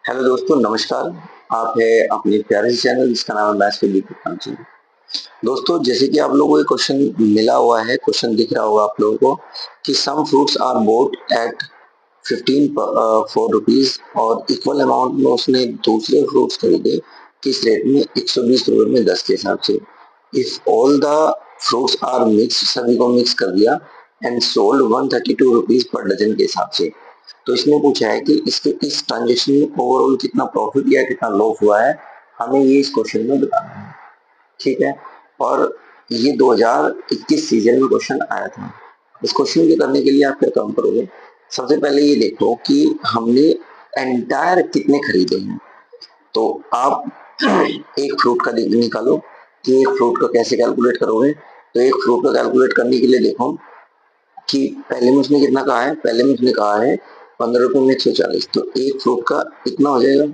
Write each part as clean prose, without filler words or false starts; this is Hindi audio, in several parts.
हेलो दोस्तों, नमस्कार। आप है अपने प्यारे से चैनल जिसका नाम है मैथ्स विद दीपक। दोस्तों, जैसे कि आप लोगों को क्वेश्चन मिला हुआ है, क्वेश्चन दिख रहा होगा आप लोगों को कि some fruits are bought at 15 4 rupees और इक्वल अमाउंट में उसने दूसरे फ्रूट्स खरीदे किस रेट में, 120 रुपए में 10 के हिसाब से। If all the fruits are mix, सभी को मिक्स कर दिया and sold 132 rupees per dozen के हिसाब से। तो इसने पूछा है कि इसके इस ट्रांजेक्शन में ओवरऑल कितना प्रॉफिट या कितना लॉस हुआ है, हमें ये इस क्वेश्चन में बताना है। ठीक है। और ये 2021 सीजन में क्वेश्चन आया था। इस क्वेश्चन को करने के लिए आप क्या काम करोगे, सबसे पहले ये देखो कि हमने एंटायर कितने खरीदे हैं। तो आप एक फ्रूट का निकालो कि एक फ्रूट का कैसे कैलकुलेट करोगे। तो एक फ्रूट का कैलकुलेट करने के लिए देखो कि पहले में उसने कितना कहा है, पहले में उसने कहा है 15 रुपए में 140। तो एक फ्रूट का कितना हो जाएगा,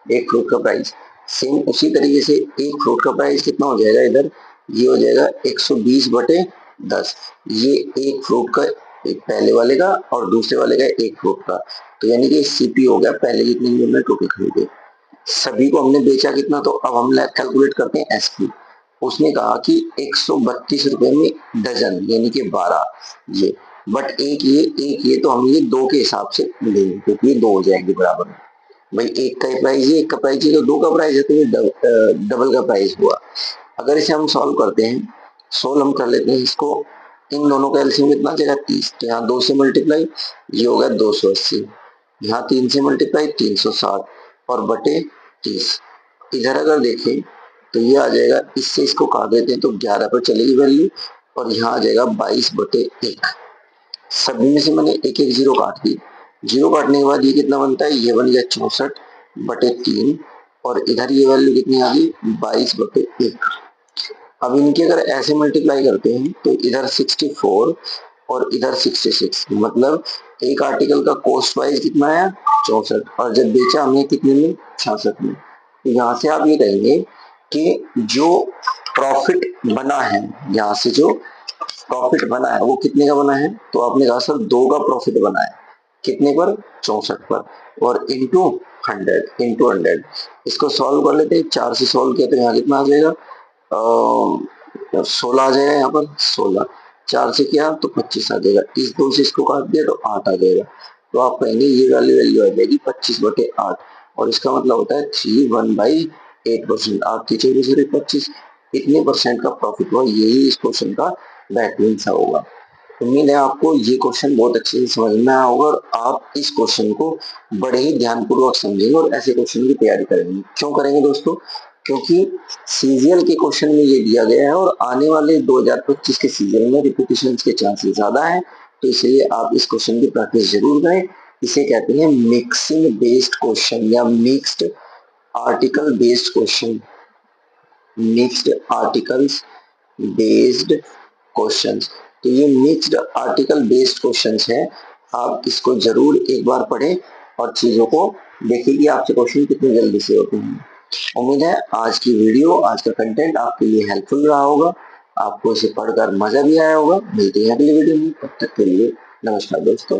एक फ्रूट का प्राइस। सेम उसी तरीके से एक फ्रूट का प्राइस कितना हो जाएगा इधर, ये हो जाएगा 120 बटे 10। ये एक फ्रूट का, एक पहले वाले का और दूसरे वाले का एक फ्रूट का। तो यानी कि सीपी हो गया, पहले जितने हमने टोटल खरीदे, सभी को हमने बेचा कितना। तो अब हम कैलकुलेट करते हैं एसपी। उसने कहा कि 132 रुपए में डजन यानी कि 12 ये, बट एक ये तो हम ये दो के हिसाब से लेंगे क्योंकि ये दो हो जाएंगे बराबर में। भाई एक का प्राइस है, एक का प्राइस है, तो दो का प्राइस है, तो ये डबल का प्राइस हुआ। अगर इसे हम सॉल्व करते हैं, सोल्व हम कर लेते हैं इसको, इन दोनों का एलसीएम कितना आ जाएगा 30। तो यहाँ 2 से मल्टीप्लाई, ये होगा 280, यहाँ 3 से मल्टीप्लाई 360 और बटे 30। इधर अगर देखें तो ये आ जाएगा, इससे इसको काट देते हैं तो 11 पर चलेगी वैल्यू और यहाँ आ जाएगा 22 बटे 1। सभी में से मैंने एक एक जीरो काट दी। जीरो काटने के बाद ये कितना बनता है, ये बन गया 64 बटे 3 और इधर ये वैल्यू कितनी आ गई 22 बटे 1। अब इनकी अगर ऐसे मल्टीप्लाई करते हैं तो इधर 64 और इधर 66, मतलब एक आर्टिकल का कॉस्ट वाइज कितना आया 64 और जब बेचा हमने कितने में 66 में। तो यहाँ से आप ये कहेंगे कि जो प्रॉफिट बना है, यहाँ से जो प्रॉफिट बना है वो कितने का बना है। तो आपने कहा सर 2 का प्रॉफिट बना है, कितने पर 64 पर, और इंटू 100। इसको सॉल्व कर लेते हैं, 4 से सॉल्व किया तो यहाँ कितना आ जाएगा 16 आ जाएगा, यहाँ पर 16, 4 से किया तो 25 आ जाएगा, इस 2 से इसको काट दिया तो 8 आ जाएगा। तो आप कहेंगे ये वाली वैल्यू आ जाएगी 25 बटे 8 और इसका मतलब होता है 3 1/8%। आपकी चौबीस से 25 इतने परसेंट का प्रॉफिट हुआ, यही इस क्वेश्चन का बेहतरीन सा होगा। उम्मीद है आपको ये क्वेश्चन बहुत अच्छे से समझ में आया होगा और आप इस क्वेश्चन को बड़े ही ध्यानपूर्वक समझेंगे और ऐसे क्वेश्चन की तैयारी करेंगे। क्यों करेंगे दोस्तों, क्योंकि सीजीएल के क्वेश्चन में ये दिया गया है और आने वाले 2025 के सीजीएल में रिपीटेशन के चांसेस ज्यादा है। तो इसलिए आप इस क्वेश्चन की प्रैक्टिस जरूर करें। इसे कहते हैं मिक्सिंग बेस्ड क्वेश्चन या mixed article based question, mixed articles based questions. तो ये मिक्स्ड आर्टिकल बेस्ड क्वेश्चंस है, आप इसको जरूर एक बार पढ़ें और चीजों को देखिए कि आपसे क्वेश्चन कितनी जल्दी से होते हैं। उम्मीद है आज की वीडियो, आज का कंटेंट आपके लिए हेल्पफुल रहा होगा, आपको इसे पढ़कर मजा भी आया होगा। मिलते हैं अगली वीडियो में, तब तक के लिए नमस्कार दोस्तों।